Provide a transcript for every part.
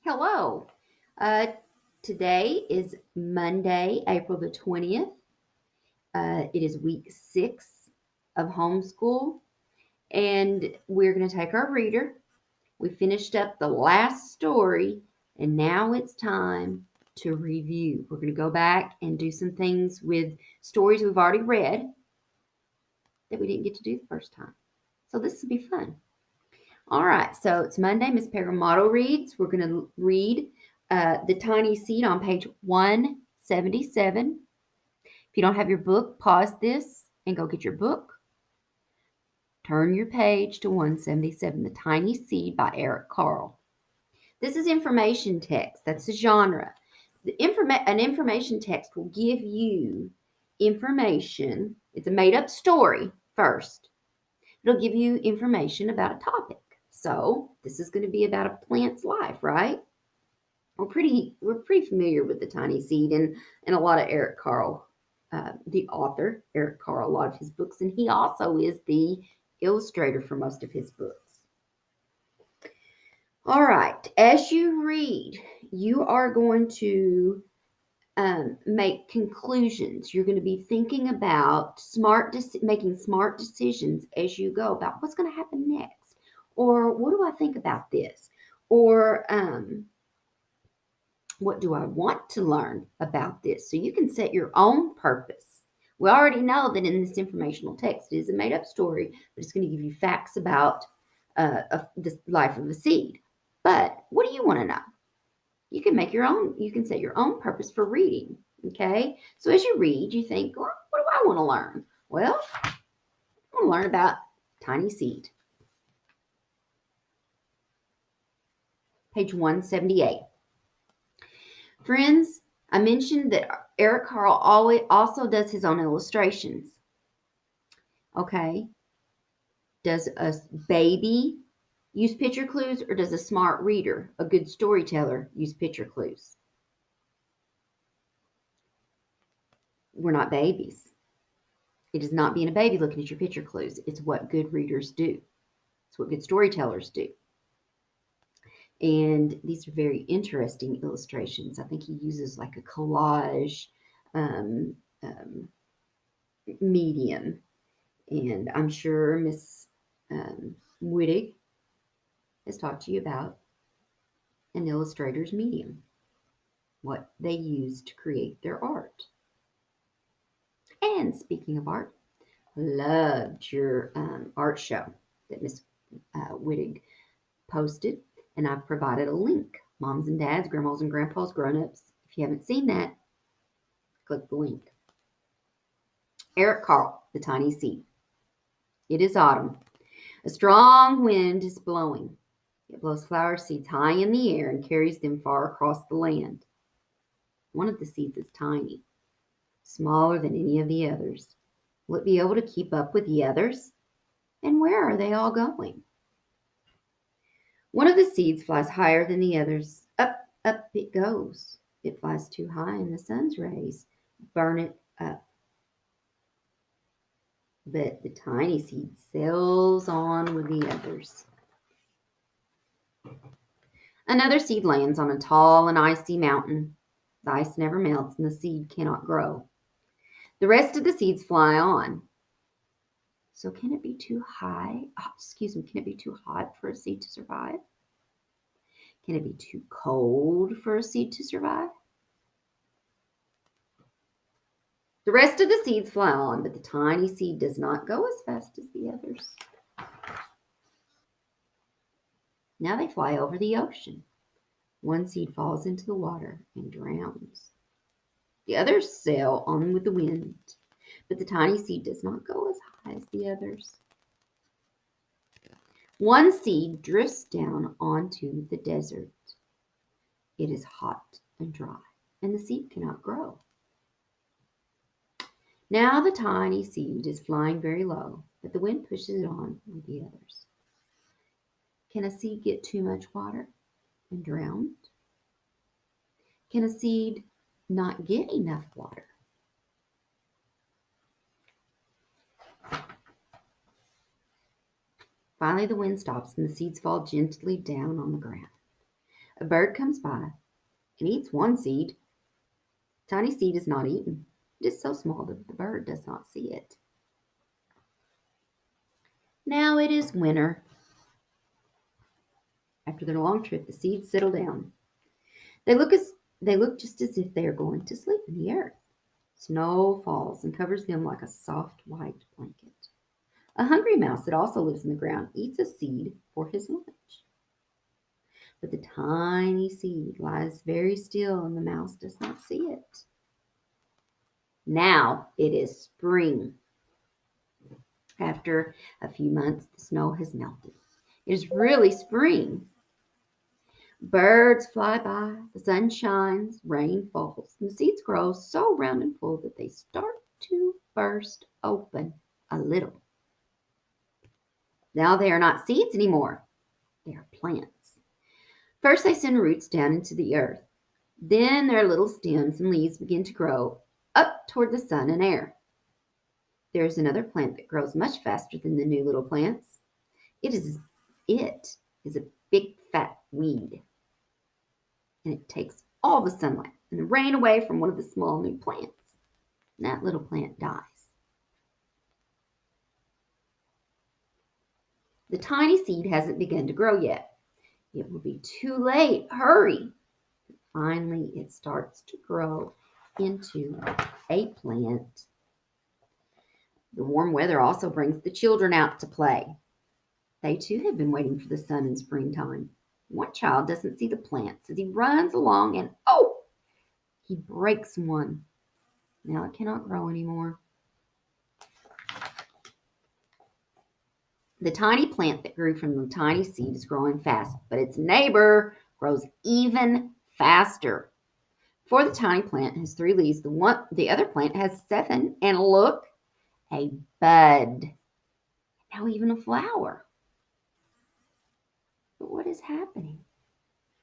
Hello. Uh, Today is Monday, April the 20th. It is week 6 of homeschool, and we're going to take our reader. We finished up the last story, and now it's time to review. We're going to go back and do some things with stories we've already read that we didn't get to do the first time. So this will be fun. All right, so it's Monday. Miss Pergamato reads. We're going to read The Tiny Seed on page 177. If you don't have your book, pause this and go get your book. Turn your page to 177, The Tiny Seed by Eric Carle. This is information text. That's the genre. An information text will give you information. It's a made up story first. It'll give you information about a topic. So this is going to be about a plant's life, right? We're pretty familiar with the tiny seed and a lot of Eric Carle, the author Eric Carle, a lot of his books, and he also is the illustrator for most of his books. All right, as you read, you are going to make conclusions. You're going to be thinking about making smart decisions as you go about what's going to happen next, or what do I think about this, or what do I want to learn about this? So you can set your own purpose. We already know that in this informational text, it is a made up story, but it's going to give you facts about the life of a seed. But what do you want to know? You can make your own, you can set your own purpose for reading. Okay. So as you read, you think, well, what do I want to learn? Well, I want to learn about tiny seed. Page 178. Friends, I mentioned that Eric Carle also does his own illustrations. Okay. Does a baby use picture clues, or does a smart reader, a good storyteller, use picture clues? We're not babies. It is not being a baby looking at your picture clues. It's what good readers do. It's what good storytellers do. And these are very interesting illustrations. I think he uses like a collage um, um, medium. And I'm sure Miss Wittig has talked to you about an illustrator's medium, what they use to create their art. And speaking of art, loved your art show that Miss Wittig posted, and I've provided a link. Moms and dads, grandmas and grandpas, grown-ups. If you haven't seen that, click the link. Eric Carle, The Tiny Seed. It is autumn. A strong wind is blowing. It blows flower seeds high in the air and carries them far across the land. One of the seeds is tiny, smaller than any of the others. Will it be able to keep up with the others? And where are they all going? One of the seeds flies higher than the others. Up, up it goes. It flies too high, and the sun's rays burn it up. But the tiny seed sails on with the others. Another seed lands on a tall and icy mountain. The ice never melts, and the seed cannot grow. The rest of the seeds fly on. So can it be too high? Can it be too hot for a seed to survive? Can it be too cold for a seed to survive? The rest of the seeds fly on, but the tiny seed does not go as fast as the others. Now they fly over the ocean. One seed falls into the water and drowns. The others sail on with the wind, but the tiny seed does not go as high as the others. One seed drifts down onto the desert. It is hot and dry, and the seed cannot grow. Now the tiny seed is flying very low, but the wind pushes it on with the others. Can a seed get too much water and drown? Can a seed not get enough water? Finally, the wind stops and the seeds fall gently down on the ground. A bird comes by and eats one seed. Tiny seed is not eaten. It is so small that the bird does not see it. Now it is winter. After their long trip, the seeds settle down. They look as they look just as if they are going to sleep in the earth. Snow falls and covers them like a soft white blanket. A hungry mouse that also lives in the ground eats a seed for his lunch. But the tiny seed lies very still and the mouse does not see it. Now it is spring. After a few months, the snow has melted. It is really spring. Birds fly by, the sun shines, rain falls, and the seeds grow so round and full that they start to burst open a little. Now they are not seeds anymore, they are plants. First, they send roots down into the earth. Then their little stems and leaves begin to grow up toward the sun and air. There is another plant that grows much faster than the new little plants. It is a big fat weed, and it takes all the sunlight and the rain away from one of the small new plants. And that little plant dies. The tiny seed hasn't begun to grow yet. It will be too late. Hurry. Finally, it starts to grow into a plant. The warm weather also brings the children out to play. They too have been waiting for the sun in springtime. One child doesn't see the plants as he runs along and he breaks one. Now it cannot grow anymore. The tiny plant that grew from the tiny seed is growing fast, but its neighbor grows even faster. For the tiny plant has 3 leaves, the other plant has 7, and look, a bud. Now even a flower. But what is happening?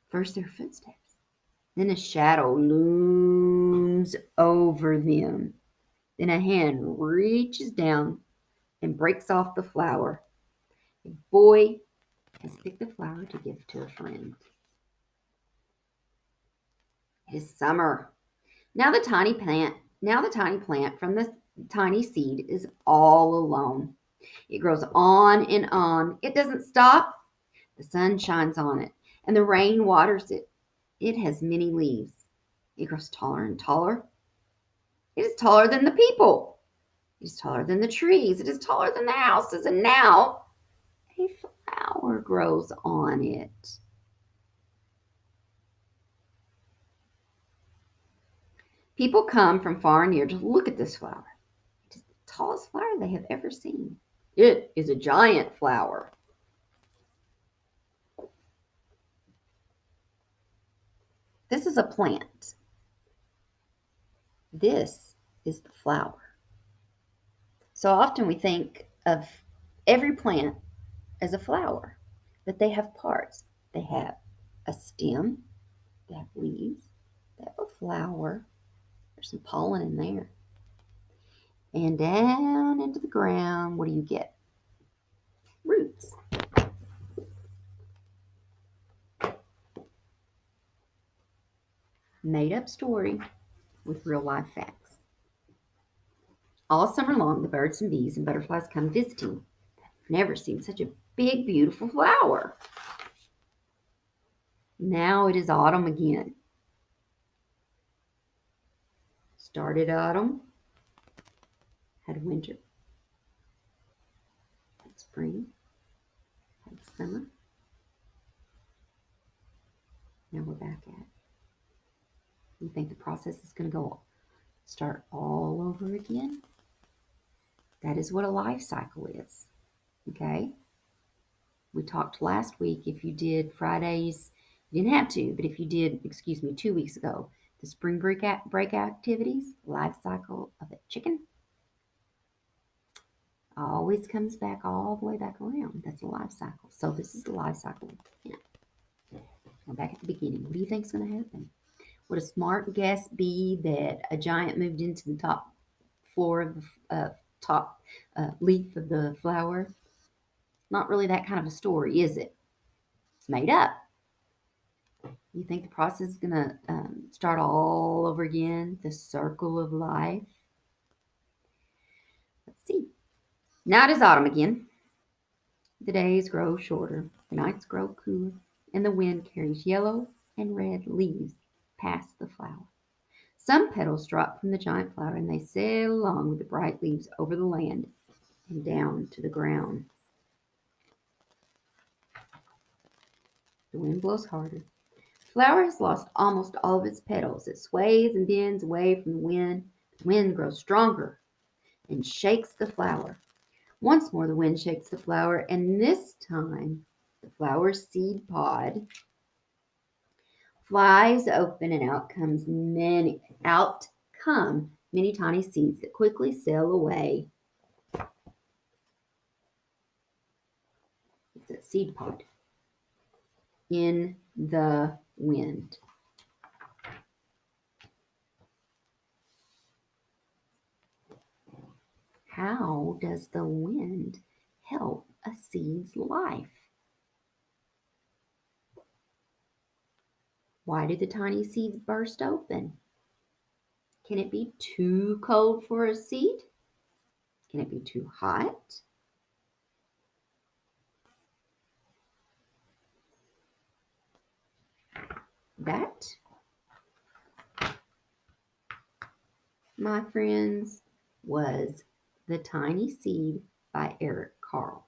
First their footsteps, then a shadow looms over them. Then a hand reaches down and breaks off the flower. A boy has picked the flower to give to a friend. It is summer. Now the tiny plant from the tiny seed is all alone. It grows on and on. It doesn't stop. The sun shines on it, and the rain waters it. It has many leaves. It grows taller and taller. It is taller than the people. It is taller than the trees. It is taller than the houses. And now a flower grows on it. People come from far and near to look at this flower. It is the tallest flower they have ever seen. It is a giant flower. This is a plant. This is the flower. So often we think of every plant as a flower, but they have parts. They have a stem, they have leaves, they have a flower. There's some pollen in there. And down into the ground, what do you get? Roots. Made up story with real life facts. All summer long, the birds and bees and butterflies come visiting. I've never seen such a big, beautiful flower. Now it is autumn again. Started autumn, had winter, had spring, had summer. Now we're back at it. You think the process is going to go start all over again? That is what a life cycle is. Okay? We talked last week, if you did Fridays, you didn't have to, but if you did, 2 weeks ago, the spring break activities, life cycle of a chicken, always comes back all the way back around. That's a life cycle. So this is the life cycle. Yeah. We're back at the beginning. What do you think is going to happen? Would a smart guess be that a giant moved into the top floor of the top leaf of the flower? Not really that kind of a story, is it? It's made up. You think the process is going to start all over again? The circle of life? Let's see. Now it is autumn again. The days grow shorter, the nights grow cooler, and the wind carries yellow and red leaves past the flower. Some petals drop from the giant flower and they sail along with the bright leaves over the land and down to the ground. The wind blows harder. The flower has lost almost all of its petals. It sways and bends away from the wind. The wind grows stronger and shakes the flower. Once more, the wind shakes the flower, and this time the flower's seed pod flies open, and out come many tiny seeds that quickly sail away. It's a seed pod in the wind. How does the wind help a seed's life? Why do the tiny seeds burst open? Can it be too cold for a seed? Can it be too hot? That, my friends, was The Tiny Seed by Eric Carle.